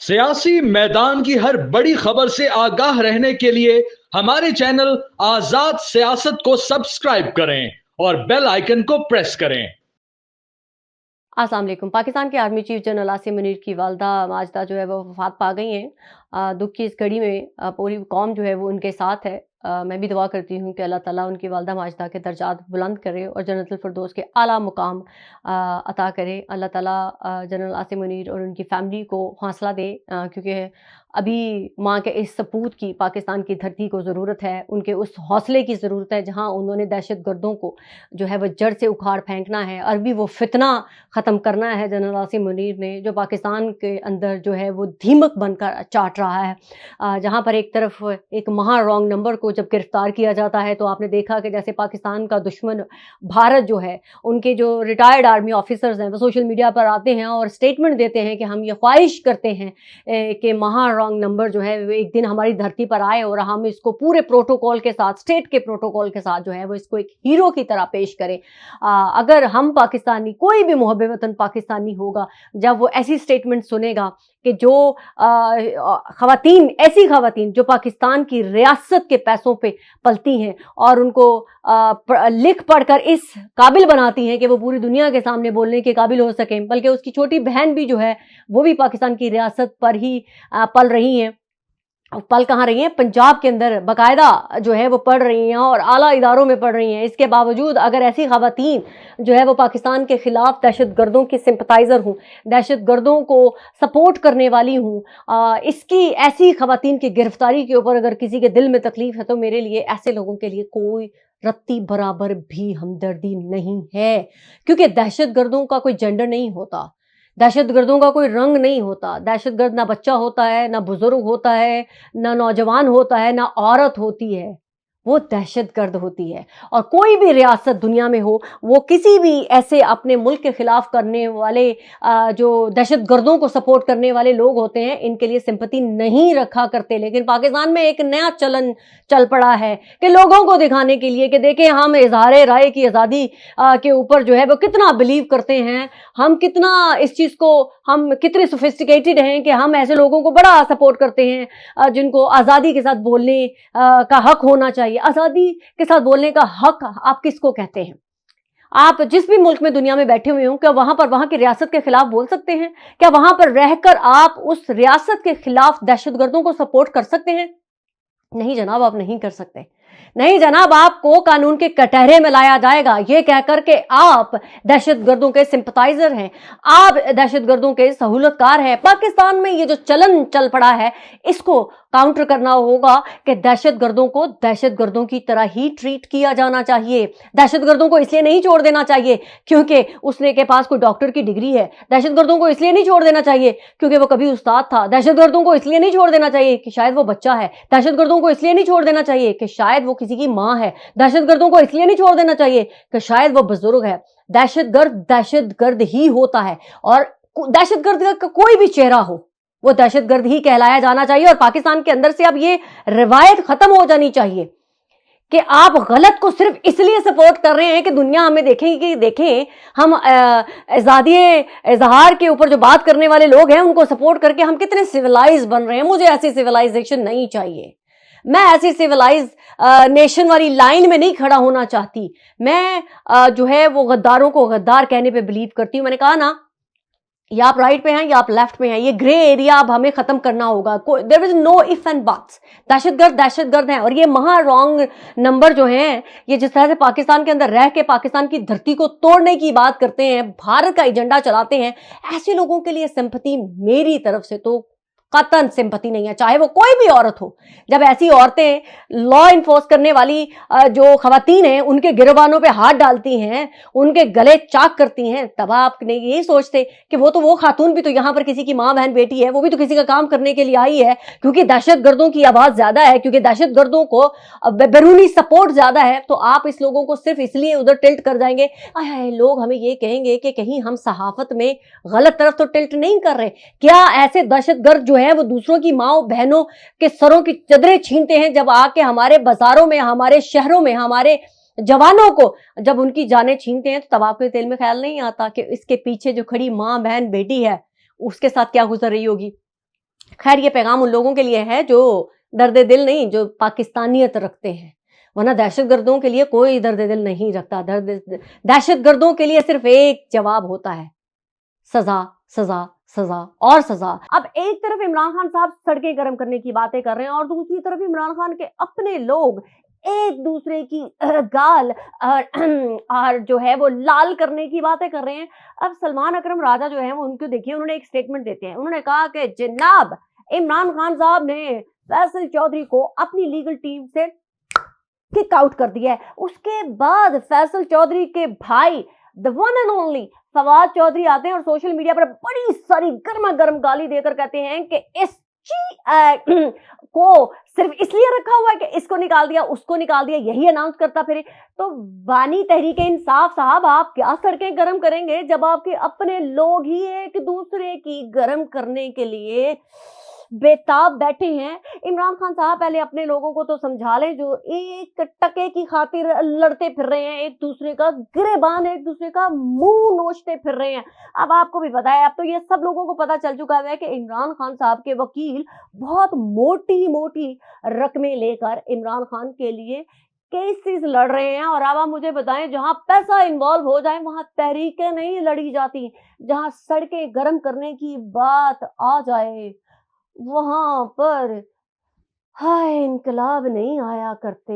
सियासी मैदान की हर बड़ी खबर से आगाह रहने के लिए हमारे चैनल आजाद सियासत को सब्सक्राइब करें और बेल आइकन को प्रेस करें। अस्सलाम वालेकुम। पाकिस्तान के army chief general Asim Munir की वालदा माजदा जो है वो वफात पा गई हैं। दुख की इस घड़ी में पूरी कौम जो है वो उनके साथ है। मैं भी दुआ करती हूँ कि अल्लाह ताला उनकी वालदा माजदा के दर्जात बुलंद करे और जन्नतुल फिरदौस के आला मुकाम अता करे। अल्लाह ताला जनरल आसिम मुनीर और उनकी फैमिली को हौसला दे, क्योंकि अभी माँ के इस सपूत की पाकिस्तान की धरती को ज़रूरत है। उनके उस हौसले की ज़रूरत है जहाँ उन्होंने दहशत गर्दों को जो है वो जड़ से उखाड़ फेंकना है, अरबी वो फितना ख़त्म करना है। जनरल आसिम मुनीर ने जो पाकिस्तान के अंदर जो है वो धीमक बनकर चाट रहा है, जहाँ पर एक तरफ एक महा रॉन्ग नंबर को जब गिरफ्तार किया जाता है तो आपने देखा कि जैसे पाकिस्तान का दुश्मन भारत जो है, उनके जो रिटायर्ड आर्मी ऑफिसर्स हैं वो सोशल मीडिया पर आते हैं और स्टेटमेंट देते हैं कि हम ये ख्वाहिश करते हैं कि महा रॉन्ग नंबर जो है वो एक दिन हमारी धरती पर आए और हम इसको पूरे प्रोटोकॉल के साथ, स्टेट के प्रोटोकॉल के साथ जो है वो इसको एक हीरो की तरह पेश करें। अगर हम पाकिस्तानी, कोई भी मुहब्ब वतन पाकिस्तानी होगा, जब वो ऐसी स्टेटमेंट सुनेगा कि जो ऐसी खवातीन जो पाकिस्तान की रियासत के पैसों पे पलती हैं और उनको लिख पढ़कर इस काबिल बनाती हैं कि वो पूरी दुनिया के सामने बोलने के काबिल हो सकें, बल्कि उसकी छोटी बहन भी जो है वो भी पाकिस्तान की रियासत पर ही पल रही हैं। पल कहाँ रही हैं? पंजाब के अंदर बाकायदा जो है वो पढ़ रही हैं और आला इदारों में पढ़ रही हैं। इसके बावजूद अगर ऐसी खवातीन जो है वो पाकिस्तान के खिलाफ दहशत गर्दों की सिंपथाइजर हूँ, दहशत गर्दों को सपोर्ट करने वाली हूँ, इसकी ऐसी खवातीन की गिरफ्तारी के ऊपर अगर किसी के दिल में तकलीफ है तो मेरे लिए, ऐसे लोगों के लिए कोई रत्ती बराबर भी हमदर्दी नहीं है। क्योंकि दहशत गर्दों का कोई जेंडर नहीं होता, दहशतगर्दों का कोई रंग नहीं होता। दहशतगर्द ना बच्चा होता है, ना बुजुर्ग होता है, ना नौजवान होता है, ना औरत होती है, वो दहशतगर्द होती है। और कोई भी रियासत दुनिया में हो, वो किसी भी ऐसे अपने मुल्क के खिलाफ करने वाले जो दहशतगर्दों को सपोर्ट करने वाले लोग होते हैं, इनके लिए सिंपैथी नहीं रखा करते। लेकिन पाकिस्तान में एक नया चलन चल पड़ा है कि लोगों को दिखाने के लिए कि देखें हम इजहार राय की आज़ादी के ऊपर जो है वो कितना बिलीव करते हैं, हम कितना इस चीज़ को, हम कितने सोफिस्टिकेटेड हैं कि हम ऐसे लोगों को बड़ा सपोर्ट करते हैं जिनको आज़ादी के साथ बोलने का हक होना चाहिए। आज़ादी के साथ बोलने का हक आप किसको कहते हैं? आप जिस भी मुल्क में दुनिया में बैठे हुए हो, क्या वहां पर वहां की रियासत के खिलाफ बोल सकते हैं? क्या वहां पर रहकर आप उस रियासत के खिलाफ दहशतगर्दों को सपोर्ट कर सकते हैं? नहीं जनाब, आप नहीं कर सकते। नहीं जनाब, आपको कानून के कटहरे में लाया जाएगा ये कहकर के आप दहशतगर्दों के सिंपथाइजर हैं, आप दहशतगर्दों के सहूलतकार हैं। पाकिस्तान में ये जो चलन चल पड़ा है, इसको काउंटर करना होगा कि दहशतगर्दों को दहशतगर्दों की तरह ही ट्रीट किया जाना चाहिए। दहशतगर्दों को इसलिए नहीं छोड़ देना चाहिए क्योंकि उसने के पास कोई डॉक्टर की डिग्री है। दहशतगर्दों को इसलिए नहीं छोड़ देना चाहिए क्योंकि वो कभी उस्ताद था। दहशतगर्दों को इसलिए नहीं छोड़ देना चाहिए कि शायद वो बच्चा है। दहशतगर्दों को इसलिए नहीं छोड़ देना चाहिए कि शायद वो किसी की मां है। दहशतगर्दों को इसलिए नहीं छोड़ देना चाहिए कि शायद वो बुजुर्ग है। दहशतगर्द ही होता है और दहशतगर्द का कोई भी चेहरा हो, वो दहशतगर्द ही कहलाया जाना चाहिए। और पाकिस्तान के अंदर से अब ये रिवायत खत्म हो जानी चाहिए कि आप गलत को सिर्फ इसलिए सपोर्ट कर रहे हैं कि दुनिया हमें देखेगी कि देखें हम आज़ादी इजहार के ऊपर जो बात करने वाले लोग हैं उनको सपोर्ट करके हम कितने सिविलाइज बन रहे हैं। मुझे ऐसी सिविलाइजेशन नहीं चाहिए। मैं ऐसी सिविलाइज नेशन वाली लाइन में नहीं खड़ा होना चाहती। मैं जो है वो गद्दारों को गद्दार कहने पे बिलीव करती हूँ। मैंने कहा ना, या आप राइट पे हैं या आप लेफ्ट पे हैं, ये ग्रे एरिया अब हमें खत्म करना होगा। There is no if and buts. दहशतगर्द हैं और ये महा रॉन्ग नंबर जो हैं, ये जिस तरह से पाकिस्तान के अंदर रह के पाकिस्तान की धरती को तोड़ने की बात करते हैं, भारत का एजेंडा चलाते हैं, ऐसे लोगों के लिए सिंपैथी मेरी तरफ से तो कतन सिंपैथी नहीं है, चाहे वो कोई भी औरत हो। जब ऐसी औरतें लॉ इन्फोर्स करने वाली जो खवातीन हैं उनके गिरबानों पे हाथ डालती हैं, उनके गले चाक करती हैं, तब आप नहीं यही सोचते कि वो खातून भी तो यहाँ पर किसी की माँ बहन बेटी है, वो भी तो किसी का काम करने के लिए आई है। क्योंकि दहशतगर्दों की आवाज ज्यादा है, क्योंकि दहशतगर्दों को बैरूनी सपोर्ट ज्यादा है, तो आप इस लोगों को सिर्फ इसलिए उधर टिल्ट कर जाएंगे। आए लोग हमें ये कहेंगे कि कहीं हम सहाफत में गलत तरफ तो टिल्ट नहीं कर रहे। क्या ऐसे दहशतगर्द जो है वो दूसरों की माओ बहनों के सरों की चदरें छीनते हैं, जब आके हमारे बाजारों में, हमारे शहरों में, हमारे जवानों को जब उनकी जानें छीनते हैं, तो तब आपके दिल में ख्याल नहीं आता कि इसके पीछे जो खड़ी मां बहन बेटी है उसके साथ क्या गुजर रही होगी? खैर ये पैगाम उन लोगों के लिए है जो दर्द दिल नहीं, जो पाकिस्तानियत रखते हैं, वरना दहशतगर्दों के लिए कोई दर्द दिल नहीं रखता। दहशतगर्दों के लिए सिर्फ एक जवाब होता है, सजा सजा सजा और सजा। अब एक तरफ इमरान खान साहब सड़कें गर्म करने की बातें कर रहे हैं और दूसरी तरफ इमरान खान के अपने लोग एक दूसरे की गाल और जो है वो लाल करने की बातें कर रहे हैं। अब सलमान अकरम राजा जो है वो उनको देखिए, उन्होंने एक स्टेटमेंट देते हैं। उन्होंने कहा कि जनाब इमरान खान साहब ने फैसल चौधरी को अपनी लीगल टीम से किक आउट कर दिया है। उसके बाद फैसल चौधरी के भाई the one and only Fawad Chaudhry आते हैं और सोशल मीडिया पर बड़ी सारी गर्मा गर्म गाली देकर कहते हैं कि इस को सिर्फ इसलिए रखा हुआ है कि इसको निकाल दिया, उसको निकाल दिया, यही अनाउंस करता फिरे। तो बानी तहरीक इंसाफ साहब, आप क्या सड़कें गर्म करेंगे जब आपके अपने लोग ही एक दूसरे की गर्म करने के लिए बेताब बैठे हैं। इमरान खान साहब पहले अपने लोगों को तो समझा लें जो एक टके की खातिर लड़ते फिर रहे हैं, एक दूसरे का गिरेबान, एक दूसरे का मुंह नोचते फिर रहे हैं। अब आपको भी पता है, अब तो ये सब लोगों को पता चल चुका है कि इमरान खान साहब के वकील बहुत मोटी मोटी रकमें लेकर इमरान खान के लिए केसेस लड़ रहे हैं। और अब आप मुझे बताएं, जहां पैसा इन्वॉल्व हो जाए वहां तहरीकें नहीं लड़ी जाती, जहां सड़कें गर्म करने की बात आ जाए वहां पर हाय इनकलाब नहीं आया करते।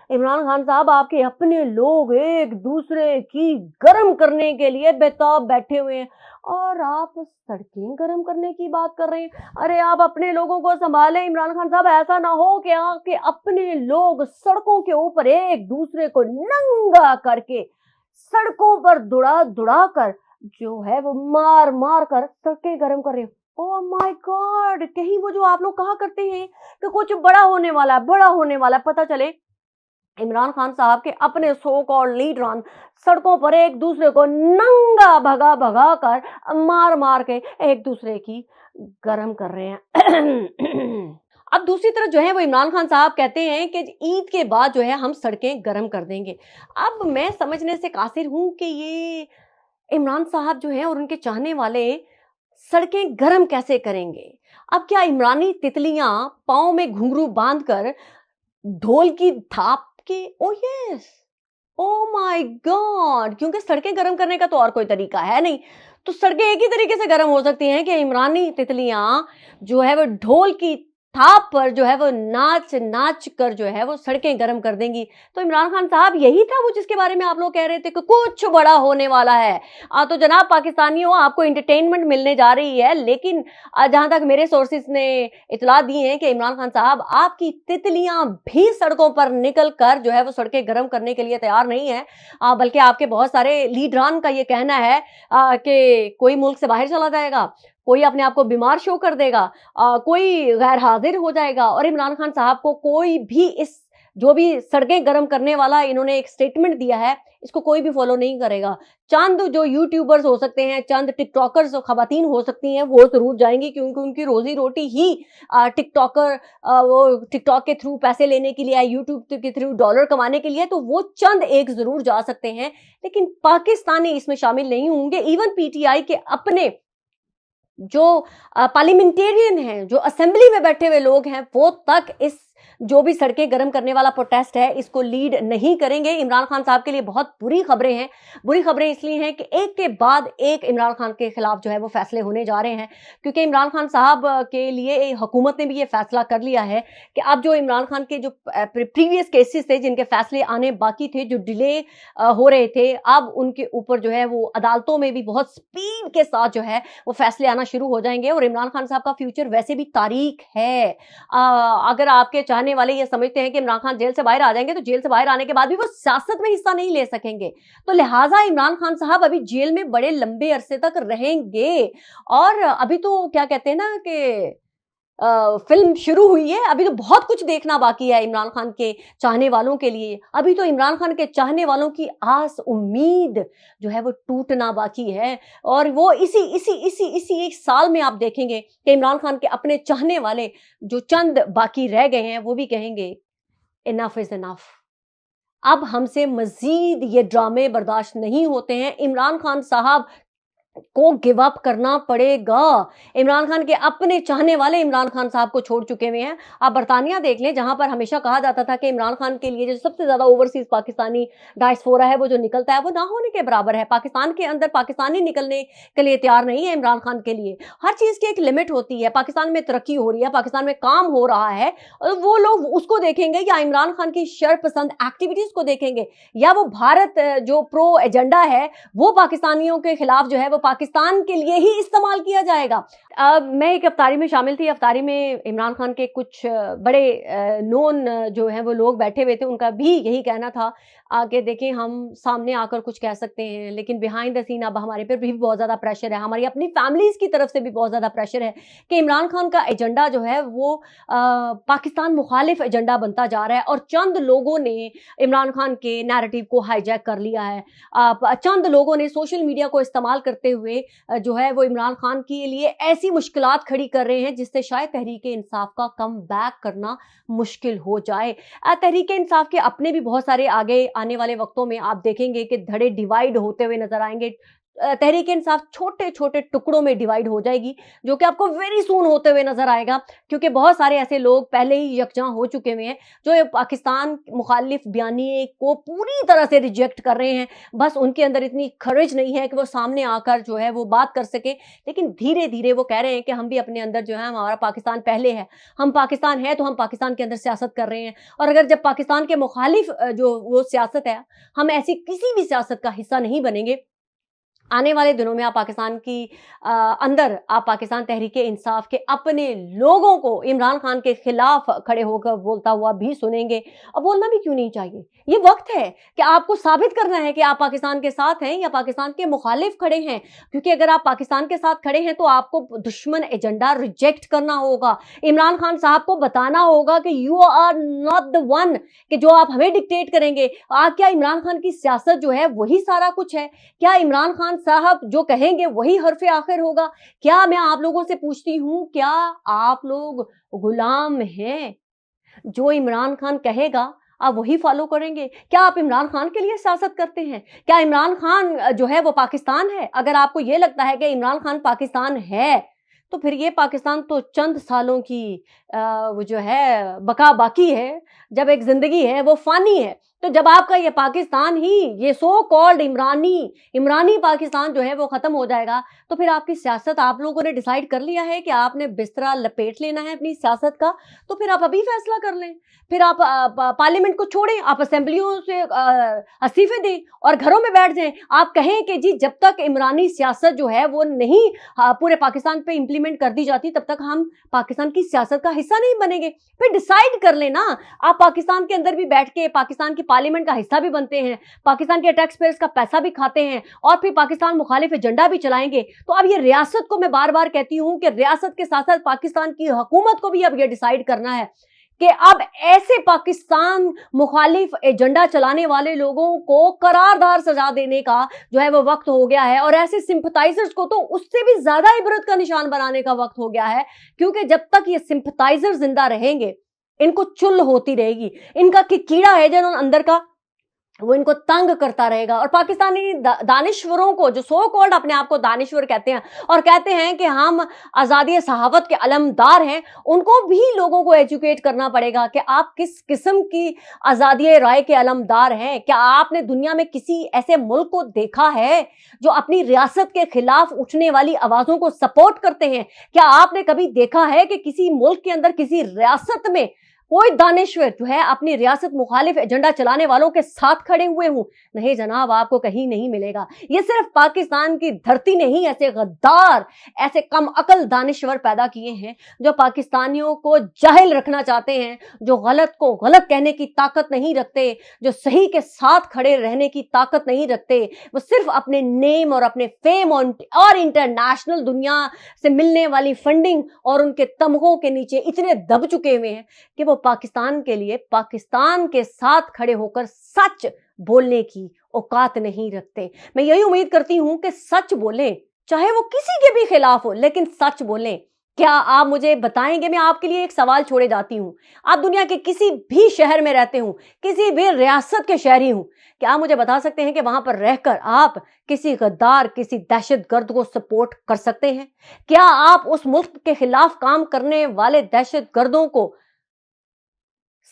इमरान खान साहब, आपके अपने लोग एक दूसरे की गर्म करने के लिए बेताब बैठे हुए हैं और आप सड़कें गर्म करने की बात कर रहे हैं। अरे आप अपने लोगों को संभालें इमरान खान साहब, ऐसा ना हो कि आपके अपने लोग सड़कों के ऊपर एक दूसरे को नंगा करके सड़कों पर दुड़ा दुड़ा कर जो है वो मार मार कर सड़कें गर्म कर रहे हो। ओह माय गॉड, कहीं वो जो आप लोग कहा करते हैं कि कुछ बड़ा होने वाला है, बड़ा होने वाला है, पता चले इमरान खान साहब के अपने सो कॉल्ड लीडरान सड़कों पर एक दूसरे को नंगा भगा भगा कर मार मार के एक दूसरे की गर्म कर रहे हैं। अब दूसरी तरफ जो है वो इमरान खान साहब कहते हैं कि ईद के बाद जो है हम सड़कें गर्म कर देंगे। अब मैं समझने से कासिर हूं कि ये इमरान साहब जो है और उनके चाहने वाले सड़कें गर्म कैसे करेंगे। अब क्या इमरानी तितलियां पांव में घुंघरू बांधकर ढोल की थाप के, ओ यस, ओ माय गॉड, क्योंकि सड़कें गर्म करने का तो और कोई तरीका है नहीं। तो सड़कें एक ही तरीके से गर्म हो सकती हैं कि इमरानी तितलियां जो है वो ढोल की थाप पर जो है वो नाच नाच कर जो है वो सड़कें गर्म कर देंगी। तो इमरान खान साहब, यही था वो जिसके बारे में आप लोग कह रहे थे कि कुछ बड़ा होने वाला है। तो जनाब पाकिस्तानियों, आपको एंटरटेनमेंट मिलने जा रही है, लेकिन जहां तक मेरे सोर्सेस ने इतला दी है कि इमरान खान साहब, आपकी तितलियां भी सड़कों पर निकल कर जो है वो सड़कें गर्म करने के लिए तैयार नहीं है। बल्कि आपके बहुत सारे लीडरान का ये कहना है कि कोई मुल्क से बाहर चला जाएगा, कोई अपने आप को बीमार शो कर देगा, कोई गैर हाजिर हो जाएगा और इमरान खान साहब को कोई भी इस जो भी सड़कें गर्म करने वाला इन्होंने एक स्टेटमेंट दिया है, इसको कोई भी फॉलो नहीं करेगा। चंद जो यूट्यूबर्स हो सकते हैं, चंद टिकटॉकर्स खवातीन हो सकती हैं, वो जरूर जाएंगी क्योंकि उनकी रोजी रोटी ही टिकटॉकर वो टिकटॉक के थ्रू पैसे लेने के लिए, यूट्यूब के थ्रू डॉलर कमाने के लिए, तो वो चंद एक जरूर जा सकते हैं, लेकिन पाकिस्तानी इसमें शामिल नहीं होंगे। इवन पीटीआई के अपने जो पार्लियामेंटेरियन हैं, जो असेंबली में बैठे हुए लोग हैं, वो तक इस जो भी सड़कें गर्म करने वाला प्रोटेस्ट है इसको लीड नहीं करेंगे। इमरान खान साहब के लिए बहुत बुरी खबरें हैं। बुरी खबरें इसलिए हैं कि एक के बाद एक इमरान खान के खिलाफ जो है वो फैसले होने जा रहे हैं, क्योंकि इमरान खान साहब के लिए हुकूमत ने भी ये फैसला कर लिया है कि अब जो इमरान खान के जो प्रीवियस केसेस थे जिनके फैसले आने बाकी थे, जो डिले हो रहे थे, अब उनके ऊपर जो है वो अदालतों में भी बहुत स्पीड के साथ जो है वो फैसले आना शुरू हो जाएंगे। और इमरान खान साहब का फ्यूचर वैसे भी तारीख है। अगर आपके चाहने वाले ये समझते हैं कि इमरान खान जेल से बाहर आ जाएंगे, तो जेल से बाहर आने के बाद भी वो सियासत में हिस्सा नहीं ले सकेंगे, तो लिहाजा इमरान खान साहब अभी जेल में बड़े लंबे अरसे तक रहेंगे। और अभी तो क्या कहते हैं ना कि फिल्म शुरू हुई है, अभी तो बहुत कुछ देखना बाकी है इमरान खान के चाहने वालों के लिए। अभी तो इमरान खान के चाहने वालों की आस उम्मीद जो है वो टूटना बाकी है। और वो इसी इसी इसी इसी एक साल में आप देखेंगे कि इमरान खान के अपने चाहने वाले जो चंद बाकी रह गए हैं वो भी कहेंगे इनफ इज इनफ, अब हमसे मजीद ये ड्रामे बर्दाश्त नहीं होते हैं। इमरान खान साहब को गिव अप करना पड़ेगा। इमरान खान के अपने चाहने वाले इमरान खान साहब को छोड़ चुके हुए हैं। आप बर्तानिया देख लें, जहां पर हमेशा कहा जाता था कि इमरान खान के लिए जो सबसे ज्यादा ओवरसीज पाकिस्तानी डायस्पोरा है वो जो निकलता है वो ना होने के बराबर है। पाकिस्तान के अंदर पाकिस्तानी निकलने के लिए तैयार नहीं है इमरान खान के लिए। हर चीज की एक लिमिट होती है। पाकिस्तान में तरक्की हो रही है, पाकिस्तान में काम हो रहा है, वो लोग उसको देखेंगे या इमरान खान की शरपसंद एक्टिविटीज को देखेंगे, या वो भारत जो प्रो एजेंडा है वो पाकिस्तानियों के खिलाफ जो है वो पाकिस्तान के लिए ही इस्तेमाल किया जाएगा। मैं एक अफ्तारी में शामिल थी। अफ्तारी में इमरान खान के कुछ बड़े नोन जो है वो लोग बैठे हुए थे। उनका भी यही कहना था कि देखिए हम सामने आकर कुछ कह सकते हैं, लेकिन बिहाइंड द सीन अब हमारे पर भी बहुत ज़्यादा प्रेशर है, हमारी अपनी फैमिलीज की तरफ से भी बहुत ज़्यादा प्रेशर है कि इमरान खान का एजेंडा जो है वो पाकिस्तान मुखालिफ एजेंडा बनता जा रहा है। और चंद लोगों ने इमरान खान के नैरेटिव को हाईजैक कर लिया है। चंद लोगों ने सोशल मीडिया को इस्तेमाल करते हुए जो है वो इमरान खान के लिए ऐसी मुश्किलात खड़ी कर रहे हैं जिससे शायद तहरीके इंसाफ का कम बैक करना मुश्किल हो जाए। तहरीके इंसाफ के अपने भी बहुत सारे आगे आने वाले वक्तों में आप देखेंगे कि धड़े डिवाइड होते हुए नजर आएंगे। तहरीक इंसाफ छोटे छोटे टुकड़ों में डिवाइड हो जाएगी, जो कि आपको वेरी सून होते हुए नजर आएगा, क्योंकि बहुत सारे ऐसे लोग पहले ही यकजां हो चुके हुए हैं जो पाकिस्तान मुखालिफ बयानी को पूरी तरह से रिजेक्ट कर रहे हैं। बस उनके अंदर इतनी खर्च नहीं है कि वो सामने आकर जो है वो बात कर सके, लेकिन धीरे धीरे वो कह रहे हैं कि हम भी अपने अंदर जो है हमारा पाकिस्तान पहले है, हम पाकिस्तान है तो हम पाकिस्तान के अंदर सियासत कर रहे हैं। और अगर जब पाकिस्तान के मुखालिफ जो वो सियासत है, हम ऐसी किसी भी सियासत का हिस्सा नहीं बनेंगे, आने वाले दिनों में आप पाकिस्तान की अंदर आप पाकिस्तान तहरीके इंसाफ के अपने लोगों को इमरान खान के खिलाफ खड़े होकर बोलता हुआ भी सुनेंगे। और बोलना भी क्यों नहीं चाहिए, ये वक्त है कि आपको साबित करना है कि आप पाकिस्तान के साथ हैं या पाकिस्तान के मुखालिफ खड़े हैं। क्योंकि अगर आप पाकिस्तान के साथ खड़े हैं तो आपको दुश्मन एजेंडा रिजेक्ट करना होगा। इमरान खान साहब को बताना होगा कि you are not the one, कि जो आप हमें डिक्टेट करेंगे। क्या इमरान खान की सियासत जो है वही सारा कुछ है? क्या इमरान खान साहब जो कहेंगे वही हरफे आखिर होगा? क्या मैं आप लोगों से पूछती हूं, क्या आप लोग गुलाम हैं? जो इमरान खान कहेगा आप वही फॉलो करेंगे? क्या आप इमरान खान के लिए सियासत करते हैं? क्या इमरान खान जो है वो पाकिस्तान है? अगर आपको ये लगता है कि इमरान खान पाकिस्तान है, तो फिर ये पाकिस्तान तो चंद सालों की वो जो है बका बाकी है। जब एक जिंदगी है वो फानी है, तो जब आपका ये पाकिस्तान ही, ये सो कॉल्ड इमरानी पाकिस्तान जो है वो खत्म हो जाएगा, तो फिर आपकी सियासत आप लोगों ने डिसाइड कर लिया है कि आपने बिस्तरा लपेट लेना है अपनी सियासत का, तो फिर आप अभी फैसला कर लें। फिर आप पार्लियामेंट को छोड़ें, आप असेंबलियों से इस्तीफे दें और घरों में बैठ जाएं। आप कहें कि जी जब तक इमरानी सियासत जो है वो नहीं पूरे पाकिस्तान पे इंप्लीमेंट कर दी जाती, तब तक हम पाकिस्तान की सियासत का हिस्सा नहीं बनेंगे। फिर डिसाइड कर लेना। आप पाकिस्तान के अंदर भी बैठ के पाकिस्तान की पार्लियामेंट का हिस्सा भी बनते हैं, पाकिस्तान के टैक्स पेयर्स का पैसा भी खाते हैं और फिर पाकिस्तान मुखालिफ एजेंडा भी चलाएंगे। तो अब ये रियासत को मैं बार बार कहती हूं कि रियासत के साथ साथ पाकिस्तान की हुकूमत को भी अब ये डिसाइड करना है कि अब ऐसे पाकिस्तान मुखालिफ एजेंडा चलाने वाले लोगों को करारदार सजा देने का जो है वो वक्त हो गया है, और ऐसे सिंपथाइजर्स को तो उससे भी ज्यादा इबरत का निशान बनाने का वक्त हो गया है। क्योंकि जब तक ये सिंपथाइजर जिंदा रहेंगे, इनको चुल होती रहेगी, इनका कीड़ा है जो अंदर का वो इनको तंग करता रहेगा। और पाकिस्तानी दानिश्वरों को, जो सो कॉल्ड अपने आप को दानिश्वर कहते हैं और कहते हैं कि हम आजादी सहावत के अलमदार हैं, उनको भी लोगों को एजुकेट करना पड़ेगा कि आप किस किस्म की आजादी राय के अलमदार हैं। क्या आपने दुनिया में किसी ऐसे मुल्क को देखा है जो अपनी रियासत के खिलाफ उठने वाली आवाजों को सपोर्ट करते हैं? क्या आपने कभी देखा है कि किसी मुल्क के अंदर, किसी रियासत में कोई दानिश्वर जो है अपनी रियासत मुखालिफ एजेंडा चलाने वालों के साथ खड़े हुए हूं? नहीं जनाब, आपको कहीं नहीं मिलेगा। ये सिर्फ पाकिस्तान की धरती ने ही ऐसे गद्दार, ऐसे कम अकल दानिश्वर पैदा किए हैं जो पाकिस्तानियों को जाहिल रखना चाहते हैं, जो गलत को गलत कहने की ताकत नहीं रखते, जो सही के साथ खड़े रहने की ताकत नहीं रखते। वो सिर्फ अपने नेम और अपने फेम और इंटरनेशनल दुनिया से मिलने वाली फंडिंग और उनके तमगों के नीचे इतने दब चुके हुए हैं कि वो पाकिस्तान के लिए, पाकिस्तान के साथ खड़े होकर सच बोलने की औकात नहीं रखते। मैं यही उम्मीद करती हूं कि सच बोलें, चाहे वो किसी के भी खिलाफ हो, लेकिन सच बोलें, क्या आप मुझे बताएंगे? मैं आपके लिए एक सवाल छोड़े जाती हूं। आप दुनिया के किसी भी शहर में रहते हो, किसी भी रियासत के शहरी हो, क्या आप मुझे बता सकते हैं कि वहां पर रहकर आप किसी गद्दार, किसी दहशतगर्द को सपोर्ट कर सकते हैं? क्या आप उस मुल्क के खिलाफ काम करने वाले दहशतगर्दों को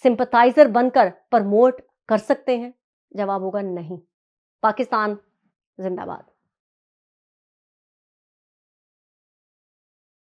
सिंपथाइजर बनकर प्रमोट कर सकते हैं? जवाब होगा नहीं। पाकिस्तान जिंदाबाद।